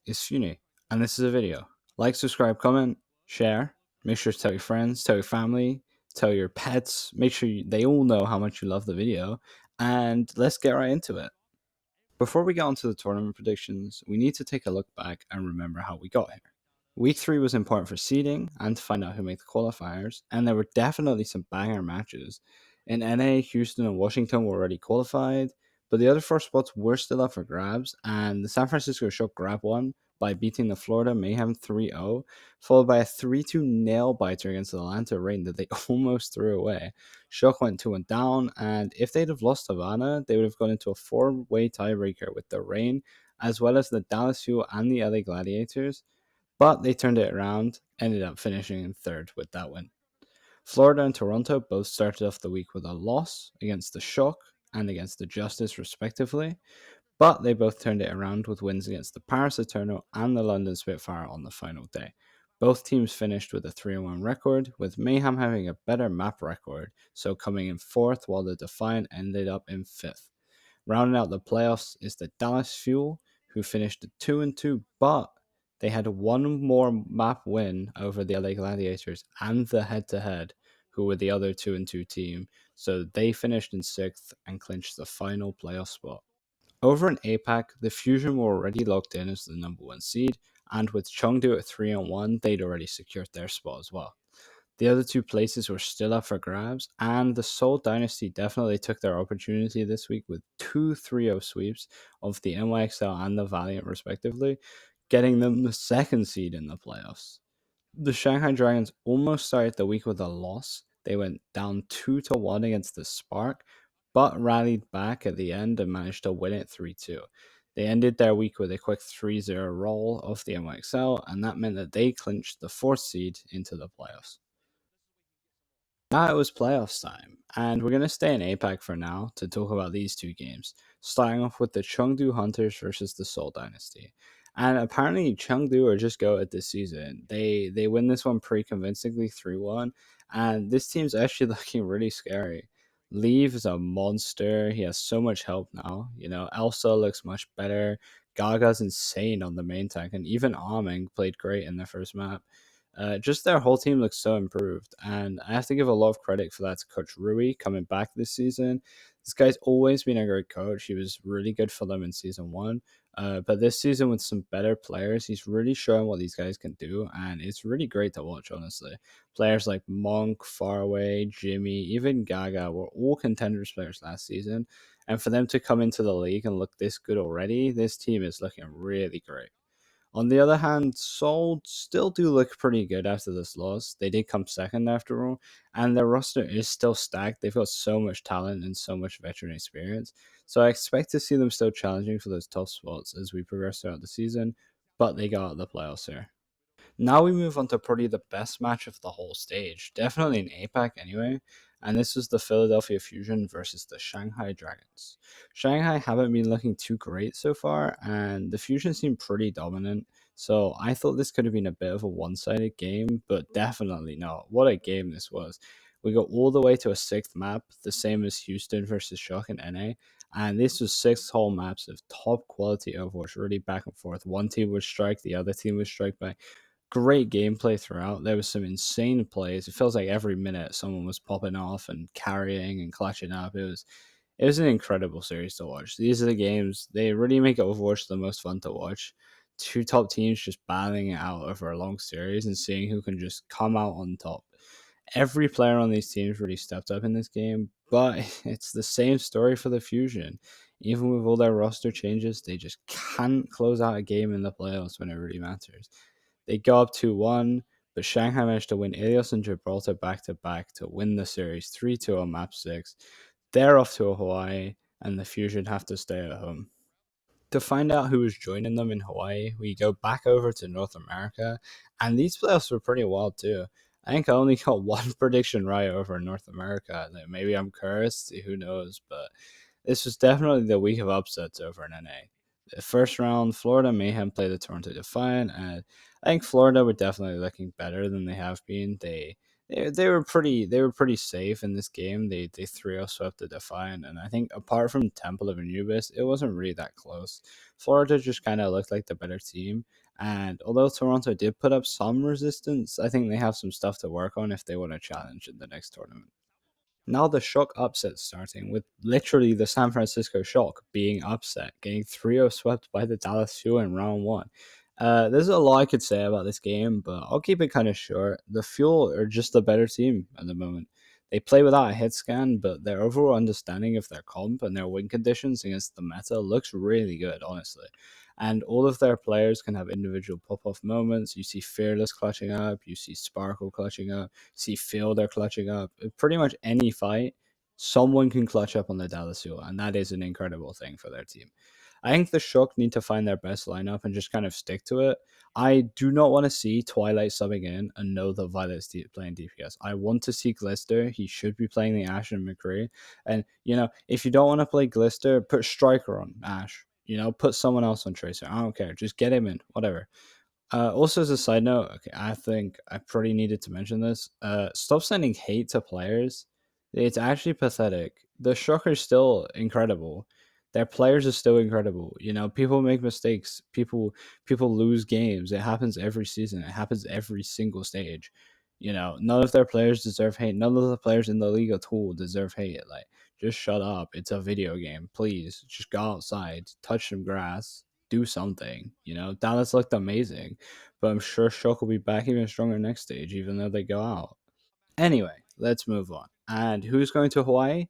it's Funi, and this is a video. Like, subscribe, comment, share. Make sure to tell your friends, tell your family, tell your pets. Make sure they all know how much you love the video, and let's get right into it. Before we get on to the tournament predictions, we need to take a look back and remember how we got here. Week 3 was important for seeding and to find out who made the qualifiers, and there were definitely some banger matches. In NA, Houston and Washington were already qualified, but the other four spots were still up for grabs, and the San Francisco Shock grabbed one by beating the Florida Mayhem 3-0, followed by a 3-2 nail biter against the Atlanta Reign that they almost threw away. Shock went 2-1 down, and if they'd have lost Havana, they would have gone into a four-way tiebreaker with the Reign, as well as the Dallas Fuel and the LA Gladiators, but they turned it around, ended up finishing in third with that win. Florida and Toronto both started off the week with a loss against the Shock and against the Justice, respectively, but they both turned it around with wins against the Paris Eternal and the London Spitfire on the final day. Both teams finished with a 3-1 record, with Mayhem having a better map record, so coming in fourth, while the Defiant ended up in fifth. Rounding out the playoffs is the Dallas Fuel, who finished at 2-2, but they had one more map win over the LA Gladiators and the head to head, who were the other 2-2 team. So they finished in sixth and clinched the final playoff spot. Over in APAC, the Fusion were already locked in as the number one seed, and with Chengdu at 3-1, they'd already secured their spot as well. The other two places were still up for grabs, and the Seoul Dynasty definitely took their opportunity this week with two 3-0 sweeps of the NYXL and the Valiant, respectively, getting them the second seed in the playoffs. The Shanghai Dragons almost started the week with a loss. They went down 2-1 against the Spark, but rallied back at the end and managed to win it 3-2. They ended their week with a quick 3-0 roll of the NYXL, and that meant that they clinched the fourth seed into the playoffs. Now it was playoffs time, and we're going to stay in APAC for now to talk about these two games, starting off with the Chengdu Hunters versus the Seoul Dynasty. And apparently Chengdu are just go at this season. They win this one pretty convincingly 3-1, and this team's actually looking really scary. Leave is a monster. He has so much help now. You know, Elsa looks much better. Gaga's insane on the main tank, and even Arming played great in the first map. Just their whole team looks so improved, and I have to give a lot of credit for that to Coach Rui coming back this season. This guy's always been a great coach. He was really good for them in season one, but this season with some better players, he's really showing what these guys can do, and it's really great to watch. Honestly, players like Monk, Faraway, Jimmy, even Gaga were all contenders players last season, and for them to come into the league and look this good already, this team is looking really great. On the other hand, Seoul still do look pretty good after this loss. They did come second after all, and their roster is still stacked. They've got so much talent and so much veteran experience. So I expect to see them still challenging for those top spots as we progress throughout the season, but they got out the playoffs here. Now we move on to probably the best match of the whole stage, definitely in APAC anyway, and this was the Philadelphia Fusion versus the Shanghai Dragons. Shanghai haven't been looking too great so far, and the Fusion seemed pretty dominant, so I thought this could have been a bit of a one-sided game, but definitely not. What a game this was. We got all the way to a sixth map, the same as Houston versus Shock and NA, and this was six whole maps of top quality Overwatch, really back and forth. One team would strike, the other team would strike back. Great gameplay throughout. There was some insane plays. It feels like every minute someone was popping off and carrying and clutching up. It was an incredible series to watch. These are the games, they really make Overwatch the most fun to watch. Two top teams just battling it out over a long series and seeing who can just come out on top. Every player on these teams really stepped up in this game, but it's the same story for the Fusion. Even with all their roster changes, they just can't close out a game in the playoffs when it really matters. They go up 2-1, but Shanghai managed to win Ilios and Gibraltar back to back to win the series 3-2 on map 6. They're off to Hawaii, and the Fusion have to stay at home. To find out who was joining them in Hawaii, we go back over to North America, and these playoffs were pretty wild too. I think I only got one prediction right over in North America. Maybe I'm cursed, who knows, but this was definitely the week of upsets over in NA. The first round, Florida Mayhem played the Toronto Defiant, and I think Florida were definitely looking better than they have been. they were pretty safe in this game. They 3-0 swept the Defiant, and I think apart from Temple of Anubis, it wasn't really that close. Florida just kind of looked like the better team, and although Toronto did put up some resistance, I think they have some stuff to work on if they want to challenge in the next tournament. Now the Shock upset starting with literally the San Francisco Shock being upset, getting 3-0 swept by the Dallas Fuel in round one. There's a lot I could say about this game, but I'll keep it kind of short. The Fuel are just a better team at the moment. They play without a hit scan, but their overall understanding of their comp and their win conditions against the meta looks really good, honestly. And all of their players can have individual pop off moments. You see Fearless clutching up, you see Sparkle clutching up, see Fielder clutching up. Pretty much any fight, someone can clutch up on the Dallas Fuel, and that is an incredible thing for their team. I think the Shook need to find their best lineup and just kind of stick to it. I do not want to see Twilight subbing in and know that Violet's playing DPS. I want to see Glister. He should be playing the Ash and McCree. And, if you don't want to play Glister, put Striker on Ash. Put someone else on Tracer. I don't care. Just get him in. Whatever. Also, as a side note, okay, I think I pretty needed to mention this. Stop sending hate to players. It's actually pathetic. The Shock are still incredible. Their players are still incredible. People make mistakes. People lose games. It happens every season. It happens every single stage. None of their players deserve hate. None of the players in the league at all deserve hate. Like, just shut up. It's a video game. Please, just go outside, touch some grass, do something. Dallas looked amazing, but I'm sure Shock will be back even stronger next stage, even though they go out. Anyway, let's move on. And who's going to Hawaii?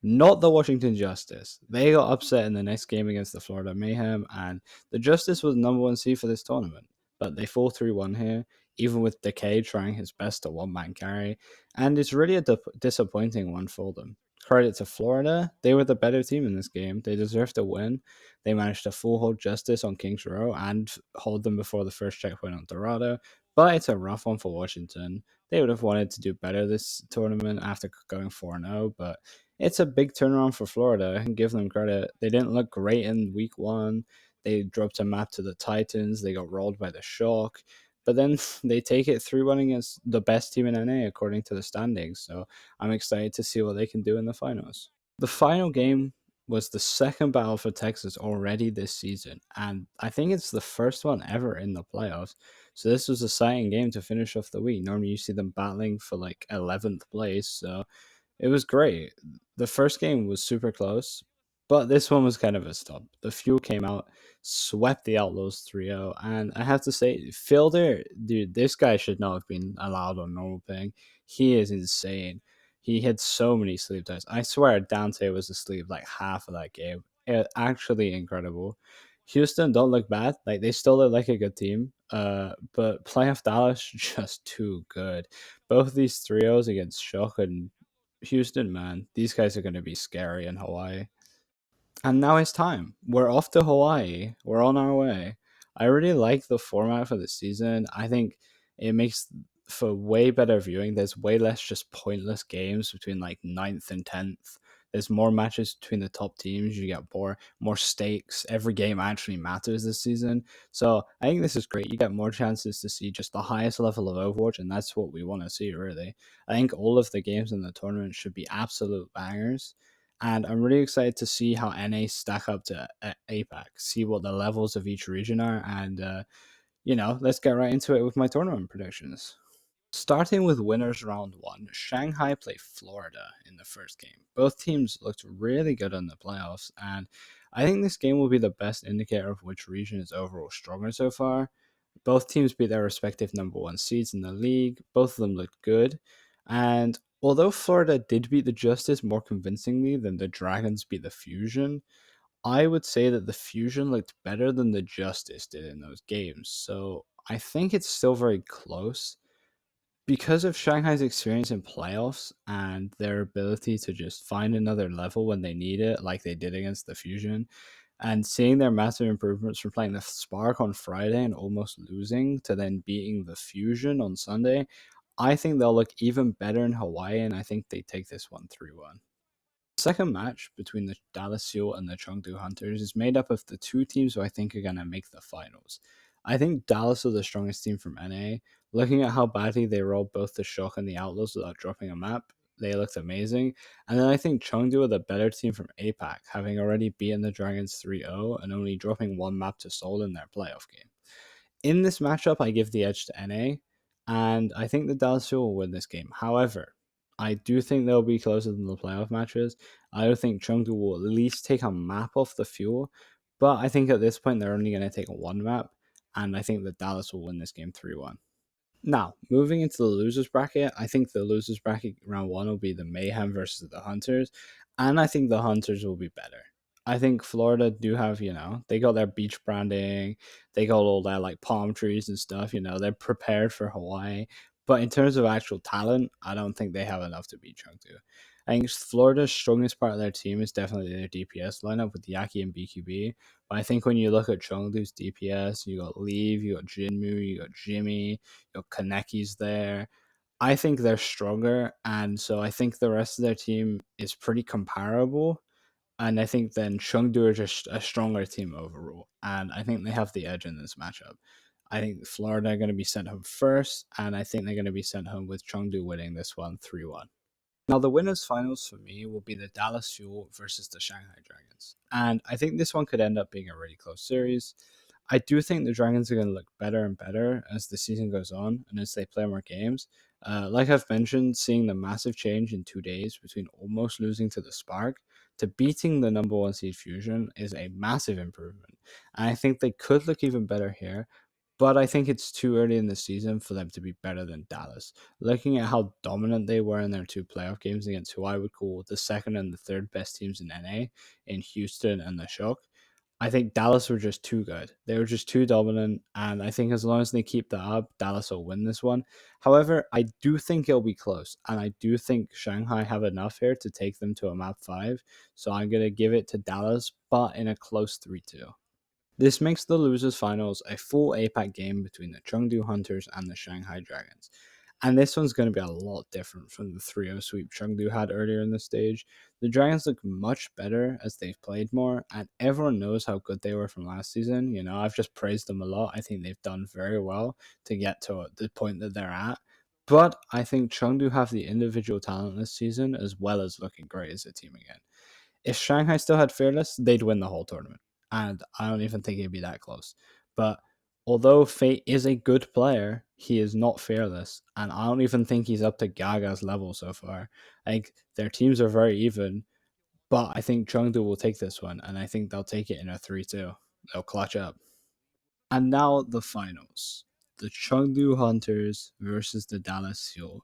Not the Washington Justice. They got upset in the next game against the Florida Mayhem, and the Justice was number one seed for this tournament. But they fall 3-1 here, even with Decay trying his best to one man carry, and it's really a disappointing one for them. Credit to Florida, they were the better team in this game. They deserved to win. They managed to full hold Justice on Kings Row and hold them before the first checkpoint on Dorado, but it's a rough one for Washington. They would have wanted to do better this tournament after going 4-0, but it's a big turnaround for Florida and give them credit. They didn't look great in week one. They dropped a map to the Titans. They got rolled by the Shock. But then they take it 3-1 against the best team in NA according to the standings. So I'm excited to see what they can do in the finals. The final game was the second battle for Texas already this season. And I think it's the first one ever in the playoffs. So this was a exciting game to finish off the week. Normally you see them battling for like 11th place. So it was great. The first game was super close, but this one was kind of a stop. The Fuel came out, swept the Outlaws 3-0, and I have to say, Fielder, dude, this guy should not have been allowed on normal ping. He is insane. He had so many sleep times. I swear Dante was asleep like half of that game. Actually incredible. Houston don't look bad. Like, they still look like a good team. But playoff Dallas just too good. Both these 3-0s against Shock and Houston, man, these guys are going to be scary in Hawaii. And now it's time. We're off to Hawaii. We're on our way. I really like the format for the season. I think it makes for way better viewing. There's way less just pointless games between like ninth and 10th. There's more matches between the top teams. You get more stakes. Every game actually matters this season. So I think this is great. You get more chances to see just the highest level of Overwatch, and that's what we want to see, really. I think all of the games in the tournament should be absolute bangers, and I'm really excited to see how NA stack up to APAC, see what the levels of each region are, and let's get right into it with my tournament predictions. Starting with winners round one, Shanghai played Florida in the first game. Both teams looked really good in the playoffs, and I think this game will be the best indicator of which region is overall stronger so far. Both teams beat their respective number one seeds in the league. Both of them looked good. And although Florida did beat the Justice more convincingly than the Dragons beat the Fusion, I would say that the Fusion looked better than the Justice did in those games. So I think it's still very close. Because of Shanghai's experience in playoffs and their ability to just find another level when they need it, like they did against the Fusion, and seeing their massive improvements from playing the Spark on Friday and almost losing to then beating the Fusion on Sunday, I think they'll look even better in Hawaii, and I think they take this one 3-1. The second match between the Dallas Fuel and the Chengdu Hunters is made up of the two teams who I think are going to make the finals. I think Dallas are the strongest team from NA. Looking at how badly they rolled both the Shock and the Outlaws without dropping a map, they looked amazing. And then I think Chengdu are the better team from APAC, having already beaten the Dragons 3-0 and only dropping one map to Seoul in their playoff game. In this matchup, I give the edge to NA, and I think the Dallas Fuel will win this game. However, I do think they'll be closer than the playoff matches. I don't think Chengdu will at least take a map off the Fuel, but I think at this point they're only going to take one map, and I think that Dallas will win this game 3-1. Now, moving into the losers bracket, I think the losers bracket round one will be the Mayhem versus the Hunters, and I think the Hunters will be better. I think Florida do have, they got their beach branding, they got all their like palm trees and stuff, they're prepared for Hawaii. But in terms of actual talent, I don't think they have enough to beat Chengdu. I think Florida's strongest part of their team is definitely their DPS lineup with Yaki and BQB. But I think when you look at Chengdu's DPS, you got Leave, you got Jinmu, you got Jimmy, Kaneki's there. I think they're stronger, and so I think the rest of their team is pretty comparable. And I think then Chengdu are just a stronger team overall, and I think they have the edge in this matchup. I think Florida are going to be sent home first, and I think they're going to be sent home with Chengdu winning this one 3-1. Now, the winners' finals for me will be the Dallas Fuel versus the Shanghai Dragons. And I think this one could end up being a really close series. I do think the Dragons are going to look better and better as the season goes on and as they play more games. Like I've mentioned, seeing the massive change in 2 days between almost losing to the Spark to beating the number one seed Fusion is a massive improvement. And I think they could look even better here, but I think it's too early in the season for them to be better than Dallas. Looking at how dominant they were in their two playoff games against who I would call the second and the third best teams in NA, in Houston and the Shock, I think Dallas were just too good. They were just too dominant, and I think as long as they keep that up, Dallas will win this one. However, I do think it'll be close, and I do think Shanghai have enough here to take them to a map 5, so I'm going to give it to Dallas, but in a close 3-2. This makes the losers finals a full APAC game between the Chengdu Hunters and the Shanghai Dragons. And this one's going to be a lot different from the 3-0 sweep Chengdu had earlier in the stage. The Dragons look much better as they've played more, and everyone knows how good they were from last season. I've just praised them a lot. I think they've done very well to get to the point that they're at. But I think Chengdu have the individual talent this season as well as looking great as a team again. If Shanghai still had Fearless, they'd win the whole tournament. And I don't even think it'd be that close. But although Fate is a good player, he is not Fearless. And I don't even think he's up to Gaga's level so far. Like, their teams are very even. But I think Chengdu will take this one. And I think they'll take it in a 3-2. They'll clutch up. And now the finals. The Chengdu Hunters versus the Dallas Fuel.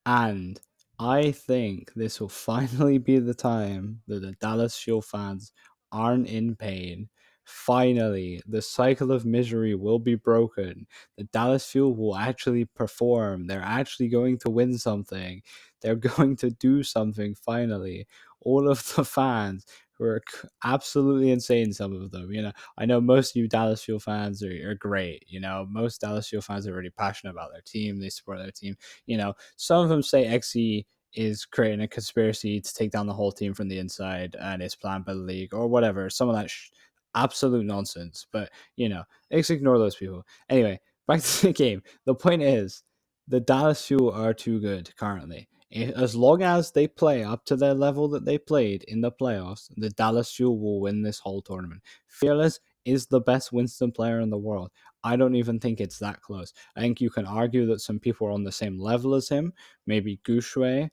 And I think this will finally be the time that the Dallas Fuel fans aren't in pain. Finally, the cycle of misery will be broken. The Dallas Fuel will actually perform. They're actually going to win something. They're going to do something finally. All of the fans who are absolutely insane, some of them, I know most of you Dallas Fuel fans are great. Most Dallas Fuel fans are really passionate about their team. They support their team. Some of them say XE is creating a conspiracy to take down the whole team from the inside and is planned by the league or whatever. Some of that absolute nonsense. But, let's ignore those people. Anyway, back to the game. The point is, the Dallas Fuel are too good currently. As long as they play up to their level that they played in the playoffs, the Dallas Fuel will win this whole tournament. Fearless is the best Winston player in the world. I don't even think it's that close. I think you can argue that some people are on the same level as him. Maybe Gushue,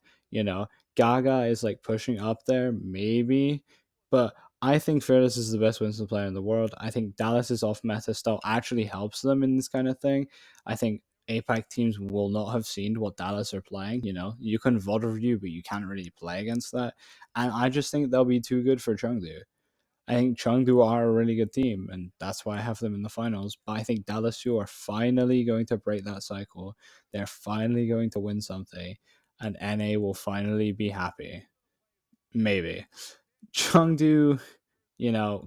Gaga is like pushing up there, maybe. But I think Fearless is the best Winston player in the world. I think Dallas's off meta style actually helps them in this kind of thing. I think APAC teams will not have seen what Dallas are playing. You can VOD review, but you can't really play against that. And I just think they'll be too good for Chengdu. I think Chengdu are a really good team, and that's why I have them in the finals. But I think Dallas Fuel are finally going to break that cycle. They're finally going to win something, and NA will finally be happy. Maybe. Chengdu,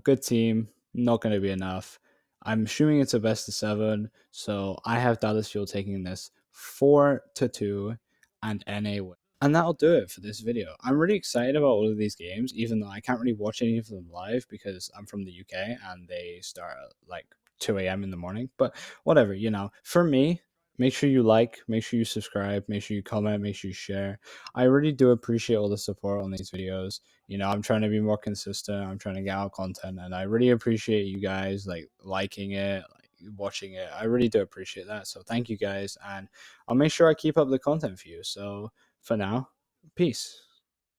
good team, not going to be enough. I'm assuming it's a best of 7, so I have Dallas Fuel taking this 4-2, and NA win. And that'll do it for this video. I'm really excited about all of these games, even though I can't really watch any of them live because I'm from the UK and they start at like 2 a.m. in the morning. But whatever, for me, make sure you like, make sure you subscribe, make sure you comment, make sure you share. I really do appreciate all the support on these videos. I'm trying to be more consistent. I'm trying to get out content, and I really appreciate you guys like liking it, like watching it. I really do appreciate that. So thank you guys, and I'll make sure I keep up the content for you. So for now, peace.